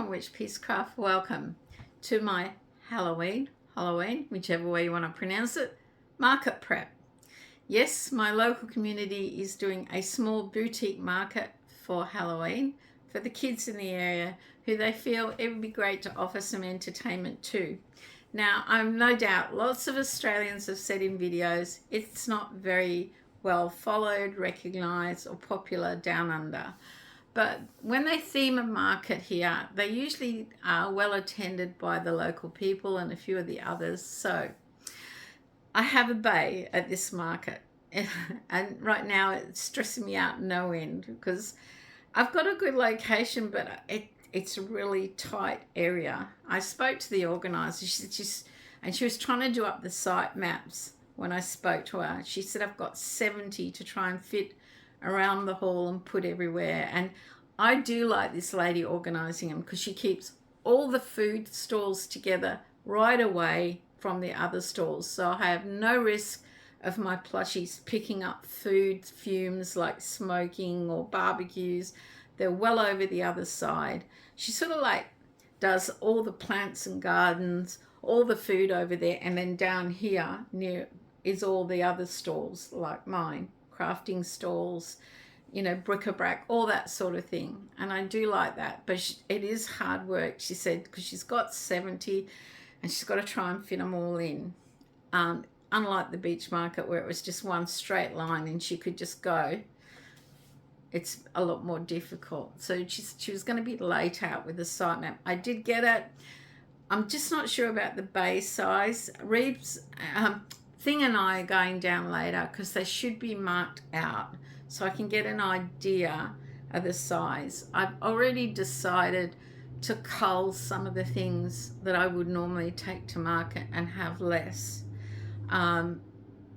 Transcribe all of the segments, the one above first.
from Witchpeace Craft. Welcome to my Halloween, whichever way you want to pronounce it, market prep. Yes, my local community is doing a small boutique market for Halloween for the kids in the area who they feel it would be great to offer some entertainment to. Now, I'm no doubt lots of Australians have said in videos it's not very well followed, recognised or popular down under. But when they theme a market here, they usually are well attended by the local people and a few of the others. So I have a bay at this market and right now it's stressing me out no end because I've got a good location, but it's a really tight area. I spoke to the organizer, she was trying to do up the site maps when I spoke to her. She said, I've got 70 to try and fit around the hall and put everywhere. And I do like this lady organizing them because she keeps all the food stalls together right away from the other stalls. So I have no risk of my plushies picking up food fumes like smoking or barbecues. They're well over the other side. She sort of like does all the plants and gardens, all the food over there, and then down here near is all the other stalls like mine, crafting stalls, you know, bric-a-brac, all that sort of thing. And I do like that, but it is hard work, she said, because she's got 70 and she's got to try and fit them all in. Unlike the beach market where it was just one straight line and she could just go, it's a lot more difficult. So she was going to be late out with the site map. I did get it. I'm just not sure about the bay size. Reeves, Thing and I are going down later because they should be marked out so I can get an idea of the size. I've already decided to cull some of the things that I would normally take to market and have less.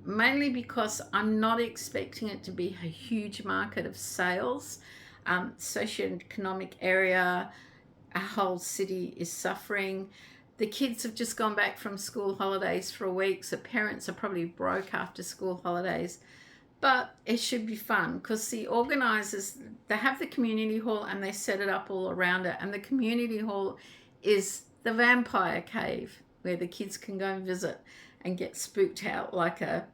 Mainly because I'm not expecting it to be a huge market of sales. Socioeconomic area, our whole city is suffering. The kids have just gone back from school holidays for a week, so parents are probably broke after school holidays. But it should be fun because the organisers, they have the community hall and they set it up all around it. And the community hall is the vampire cave where the kids can go and visit and get spooked out like a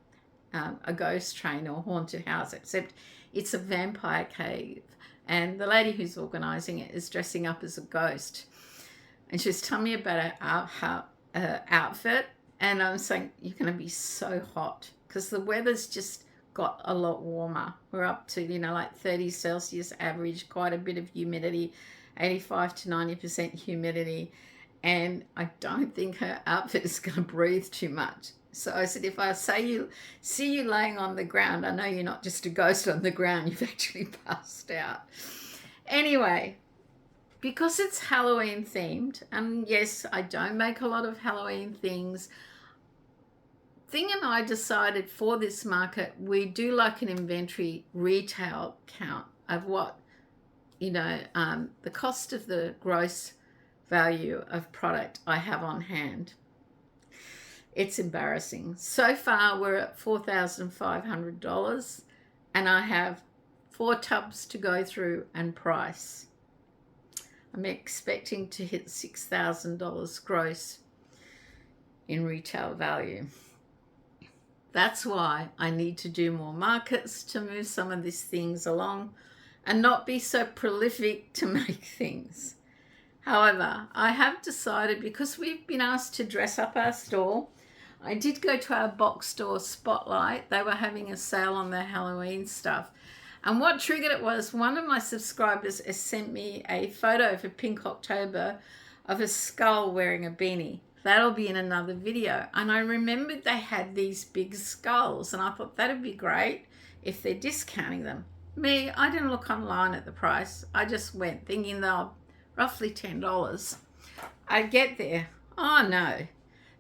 ghost train or haunted house, except it's a vampire cave. And the lady who's organising it is dressing up as a ghost. And she was telling me about her outfit. And I'm saying, you're going to be so hot because the weather's just got a lot warmer. We're up to, you know, like 30 Celsius average, quite a bit of humidity, 85 to 90% humidity. And I don't think her outfit is going to breathe too much. So I said, if I see you laying on the ground, I know you're not just a ghost on the ground, you've actually passed out. Anyway, because it's Halloween themed, and yes, I don't make a lot of Halloween things, Thing and I decided for this market, we do like an inventory retail count of what, you know, the cost of the gross value of product I have on hand. It's embarrassing. So far, we're at $4,500 and I have 4 tubs to go through and price. I'm expecting to hit $6,000 gross in retail value. That's why I need to do more markets to move some of these things along and not be so prolific to make things. However, I have decided, because we've been asked to dress up our store, I did go to our box store Spotlight. They were having a sale on their Halloween stuff. And what triggered it was one of my subscribers has sent me a photo for Pink October of a skull wearing a beanie. That'll be in another video. And I remembered they had these big skulls and I thought that'd be great if they're discounting them. Me, I didn't look online at the price. I just went thinking they're roughly $10. I get there. Oh no.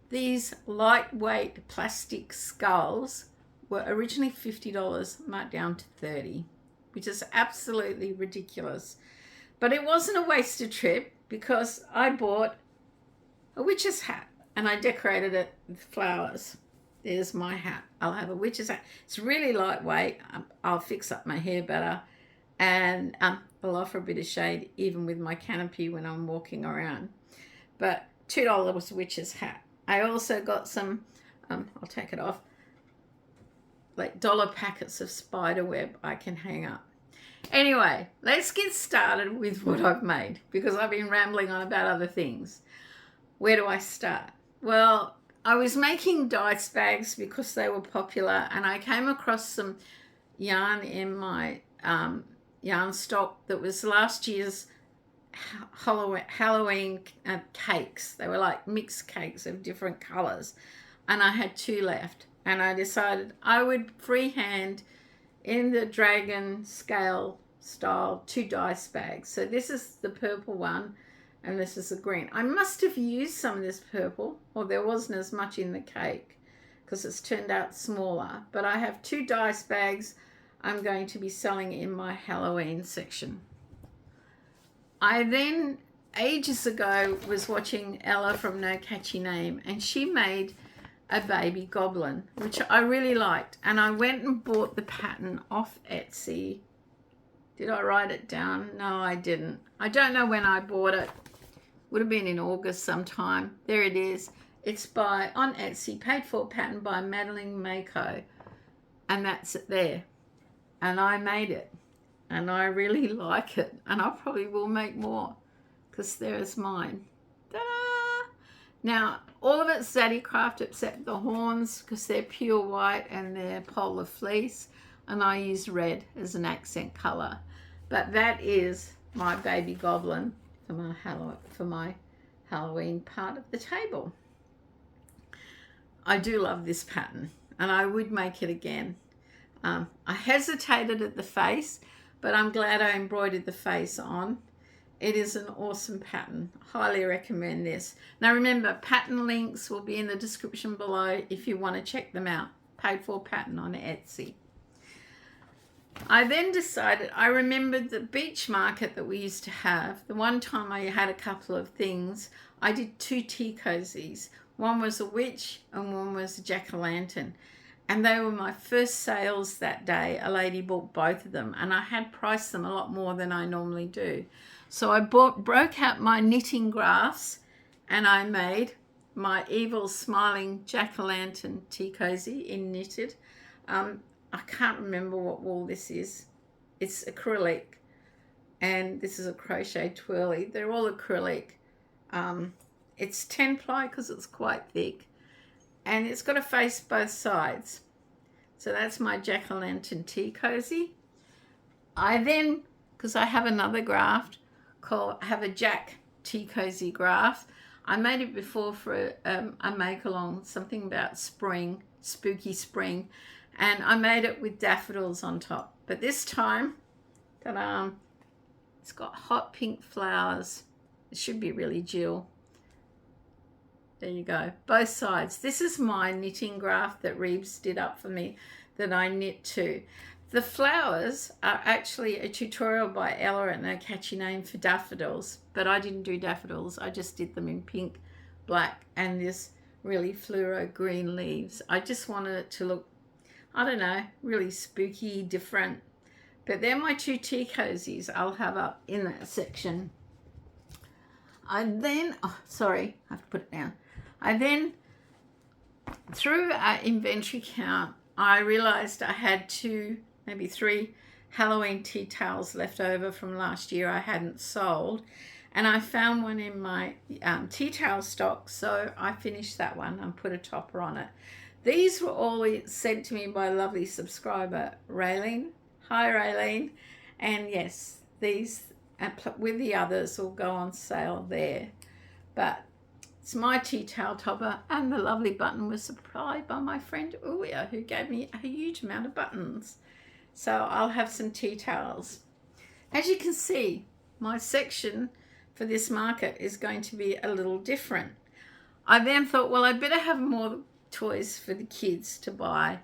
These lightweight plastic skulls were originally $50, marked down to $30, which is absolutely ridiculous. But it wasn't a wasted trip because I bought a witch's hat and I decorated it with flowers. There's my hat. I'll have a witch's hat. It's really lightweight. I'll fix up my hair better. and I'll offer a bit of shade even with my canopy when I'm walking around. But $2 witch's hat. I also got some, I'll take it off, like dollar packets of spider web I can hang up. Anyway, let's get started with what I've made, because I've been rambling on about other things. Where do I start? Well, I was making dice bags because they were popular, and I came across some yarn in my yarn stock that was last year's Halloween cakes. They were like mixed cakes of different colors, and I had 2 left, and I decided I would freehand in the dragon scale style 2 dice bags. So this is the purple one and this is the green. I must have used some of this purple, or there wasn't as much in the cake because it's turned out smaller. But I have 2 dice bags I'm going to be selling in my Halloween section. I then, ages ago, was watching Ella from No Catchy Name, and she made a baby goblin, which I really liked. And I went and bought the pattern off Etsy. Did I write it down? No, I didn't. I don't know when I bought it. Would have been in August sometime. There it is. It's on Etsy, paid for pattern by MadelineMaeCo. And that's it there. And I made it. And I really like it. And I probably will make more, because there's mine. Ta-da! Now, all of it's Zaddy Craft except the horns, because they're pure white and they're polar fleece. And I use red as an accent colour. But that is my baby goblin for my Halloween part of the table. I do love this pattern, and I would make it again. I hesitated at the face, but I'm glad I embroidered the face on. It is an awesome pattern. Highly recommend this. Now remember, pattern links will be in the description below if you want to check them out. Paid for pattern on Etsy. I then decided, I remembered the beach market that we used to have. The one time I had a couple of things, I did 2 tea cozies. One was a witch and one was a jack-o'-lantern. And they were my first sales that day. A lady bought both of them, and I had priced them a lot more than I normally do. So I broke out my knitting graphs, and I made my evil smiling jack-o'-lantern tea cozy in knitted. I can't remember what wool this is. It's acrylic, and this is a crochet twirly. They're all acrylic. It's 10 ply because it's quite thick, and it's got a face both sides. So that's my jack-o'-lantern tea cozy. I then, because I have another graft I have a Jack tea cozy graft. I made it before for a make-along, something about spring, spooky spring, and I made it with daffodils on top. But this time, ta-da, it's got hot pink flowers. It should be really Jill. There you go, both sides. This is my knitting graft that Reeves did up for me that I knit to. The flowers are actually a tutorial by Ella at No Catchy Name for daffodils, but I didn't do daffodils. I just did them in pink, black, and this really fluoro green leaves. I just wanted it to look, I don't know, really spooky, different. But they're my 2 tea cozies I'll have up in that section. I then, sorry, I have to put it down. I then, through our inventory count, I realized I had 2, maybe 3 Halloween tea towels left over from last year I hadn't sold. And I found one in my tea towel stock, so I finished that one and put a topper on it. These were all sent to me by a lovely subscriber, Raylene. Hi, Raylene. And yes, these, with the others, will go on sale there. But it's my tea towel topper, and the lovely button was supplied by my friend Uya, who gave me a huge amount of buttons. So I'll have some tea towels. As you can see, my section for this market is going to be a little different. I then thought, well, I'd better have more toys for the kids to buy.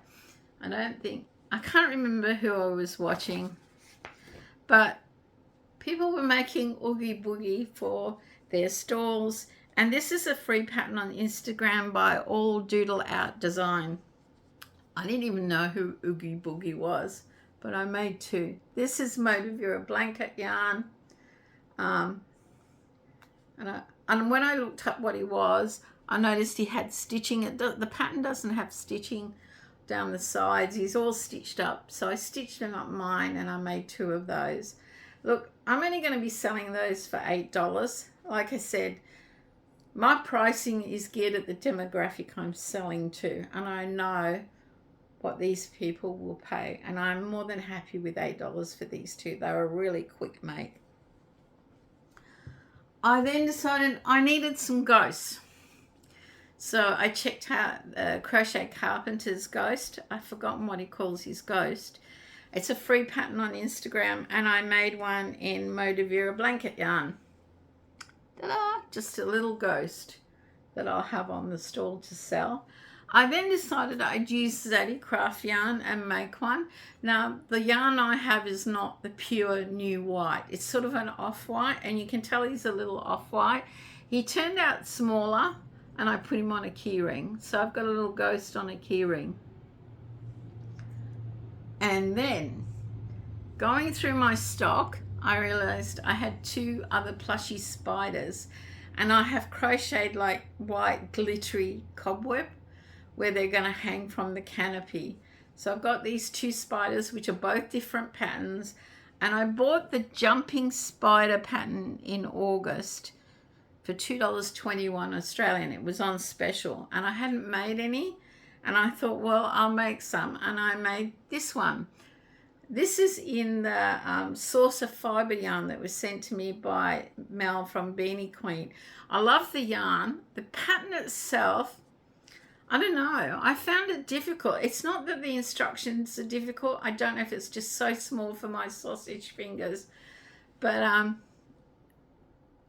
I can't remember who I was watching, but people were making Oogie Boogie for their stalls. And this is a free pattern on Instagram by All Doodle Out Design. I didn't even know who Oogie Boogie was, but I made 2. This is Motivera blanket yarn. And when I looked up what he was, I noticed he had stitching. The pattern doesn't have stitching down the sides. He's all stitched up. So I stitched him up mine and I made 2 of those. Look, I'm only going to be selling those for $8. Like I said, my pricing is geared at the demographic I'm selling to. And I know what these people will pay. And I'm more than happy with $8 for these 2. They were a really quick make. I then decided I needed some ghosts. So I checked out Crochet Carpenter's ghost. I've forgotten what he calls his ghost. It's a free pattern on Instagram, and I made one in Motivera blanket yarn. Ta-da! Just a little ghost that I'll have on the stall to sell. I then decided I'd use Zaddy craft yarn and make one. Now, the yarn I have is not the pure new white. It's sort of an off-white, and you can tell he's a little off-white. He turned out smaller, and I put him on a key ring. So I've got a little ghost on a key ring. And then, going through my stock, I realized I had 2 other plushy spiders, and I have crocheted like white glittery cobweb where they're going to hang from the canopy. So I've got these 2 spiders, which are both different patterns, and I bought the jumping spider pattern in August for $2.21 Australian. It was on special, and I hadn't made any, and I thought, well, I'll make some, and I made this one. This is in the Saucer fiber yarn that was sent to me by Mel from Beanie Queen. I love the yarn. The pattern itself, I don't know. I found it difficult. It's not that the instructions are difficult. I don't know if it's just so small for my sausage fingers. But I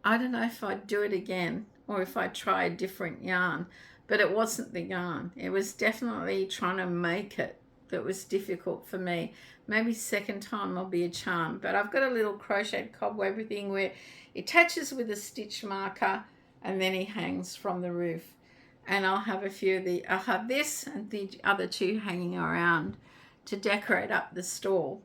don't know if I'd do it again or if I'd try a different yarn. But it wasn't the yarn. It was definitely trying to make it that was difficult for me. Maybe second time will be a charm. But I've got a little crocheted cobweb thing where it attaches with a stitch marker and then he hangs from the roof. And I'll have a few of the, I'll have this and the other 2 hanging around to decorate up the stall.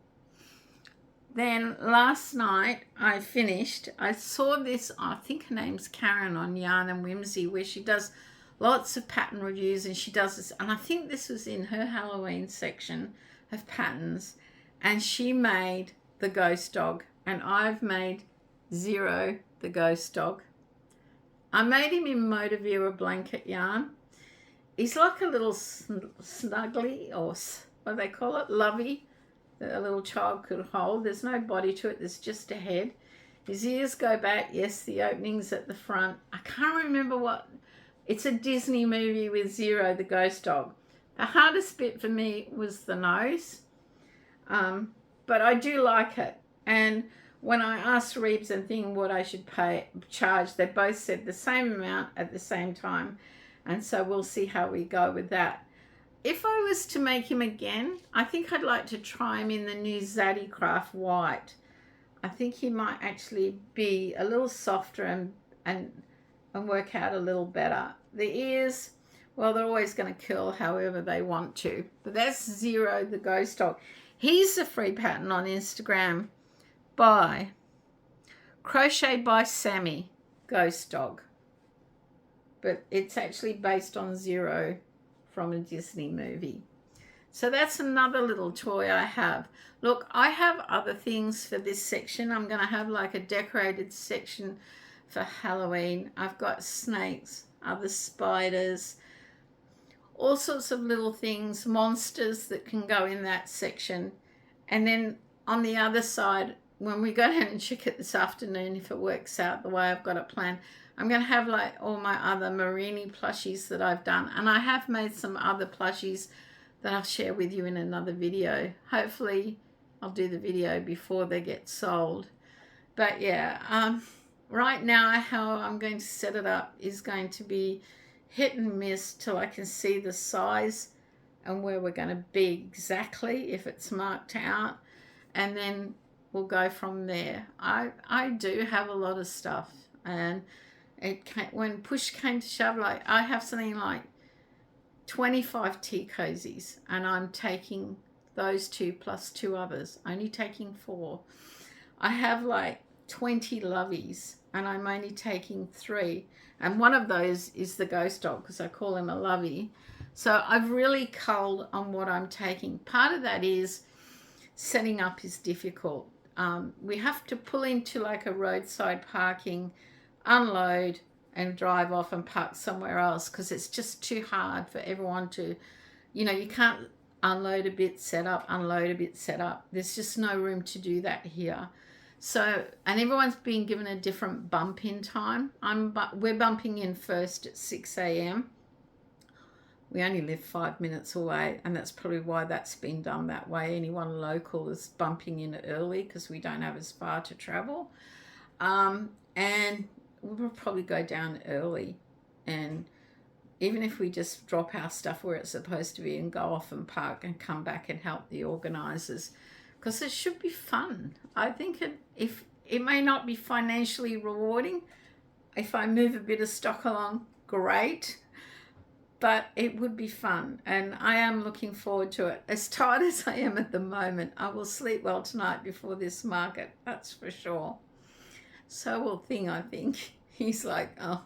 Then last night I finished, I saw this, I think her name's Karen on Yarn and Whimsy, where she does lots of pattern reviews, and she does this, and I think this was in her Halloween section of patterns, and she made the ghost dog, and I've made Zero the ghost dog. I made him in Motivera blanket yarn. He's like a little snuggly, or what do they call it, lovey, that a little child could hold. There's no body to it, there's just a head. His ears go back, yes, the opening's at the front. I can't remember what, it's a Disney movie with Zero the ghost dog. The hardest bit for me was the nose, but I do like it. And when I asked Reeves and Thing what I should charge, they both said the same amount at the same time. And so we'll see how we go with that. If I was to make him again, I think I'd like to try him in the new Zaddy Craft White. I think he might actually be a little softer and work out a little better. The ears, well, they're always going to curl however they want to. But that's Zero the ghost dog. He's a free pattern on Instagram by Crochet by Sammy ghost dog. But it's actually based on Zero from a Disney movie. So that's another little toy I have. Look, I have other things for this section. I'm going to have like a decorated section for Halloween. I've got snakes, other spiders, all sorts of little things, monsters that can go in that section. And then on the other side, when we go down and check it this afternoon, if it works out the way I've got it planned, I'm going to have like all my other Marini plushies that I've done. And I have made some other plushies that I'll share with you in another video. Hopefully I'll do the video before they get sold. But yeah, right now how I'm going to set it up is going to be hit and miss till I can see the size and where we're going to be exactly if it's marked out. And then we'll go from there. I do have a lot of stuff, and when push came to shove, like I have something like 25 tea cozies, and I'm taking those two plus 2 others, only taking 4. I have like 20 loveys and I'm only taking 3. And one of those is the ghost dog because I call him a lovey. So I've really culled on what I'm taking. Part of that is setting up is difficult. We have to pull into like a roadside parking, unload and drive off and park somewhere else because it's just too hard for everyone to, you can't unload a bit, set up, unload a bit, set up. There's just no room to do that here. So, and everyone's been given a different bump in time. We're bumping in first at 6 a.m. We only live 5 minutes away, and that's probably why that's been done that way. Anyone local is bumping in early because we don't have as far to travel. And we'll probably go down early. And even if we just drop our stuff where it's supposed to be and go off and park and come back and help the organisers, because it should be fun. I think if it may not be financially rewarding, if I move a bit of stock along, great. But it would be fun, and I am looking forward to it. As tired as I am at the moment, I will sleep well tonight before this market, that's for sure. So will Thing, I think. He's like, oh.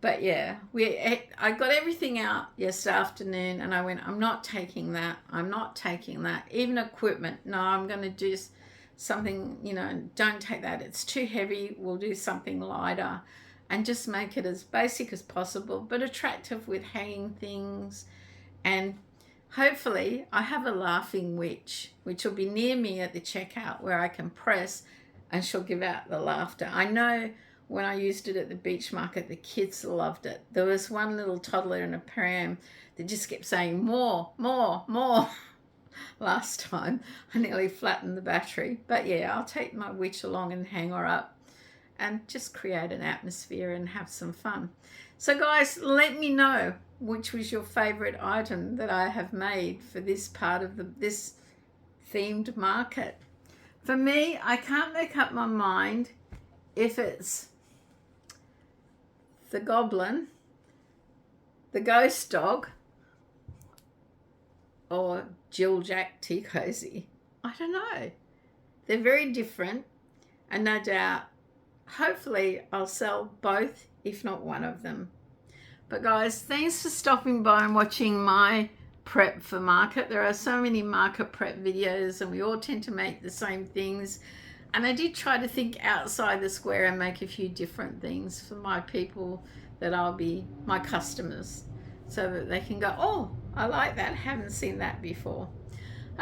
But yeah, I got everything out yesterday afternoon, and I went, I'm not taking that. I'm not taking that. Even equipment, no, I'm going to do something, don't take that. It's too heavy. We'll do something lighter. And just make it as basic as possible, but attractive with hanging things. And hopefully I have a laughing witch, which will be near me at the checkout where I can press and she'll give out the laughter. I know when I used it at the beach market, the kids loved it. There was one little toddler in a pram that just kept saying, more, more, more. Last time I nearly flattened the battery. But yeah, I'll take my witch along and hang her up and just create an atmosphere and have some fun. So guys, let me know which was your favorite item that I have made for this part of this themed market. For me, I can't make up my mind if it's the Goblin, the Ghost Dog, or Jill Jack Tea Cozy. I don't know. They're very different, and no doubt hopefully I'll sell both, if not one of them. But guys, thanks for stopping by and watching my prep for market. There are so many market prep videos and we all tend to make the same things. And I did try to think outside the square and make a few different things for my people that I'll be my customers, so that they can go, oh, I like that, haven't seen that before.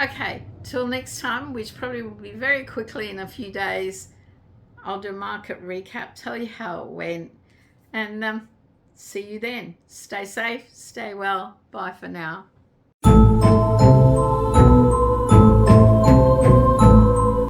Okay, till next time, which probably will be very quickly in a few days, I'll do a market recap, tell you how it went, and see you then. Stay safe, stay well. Bye for now.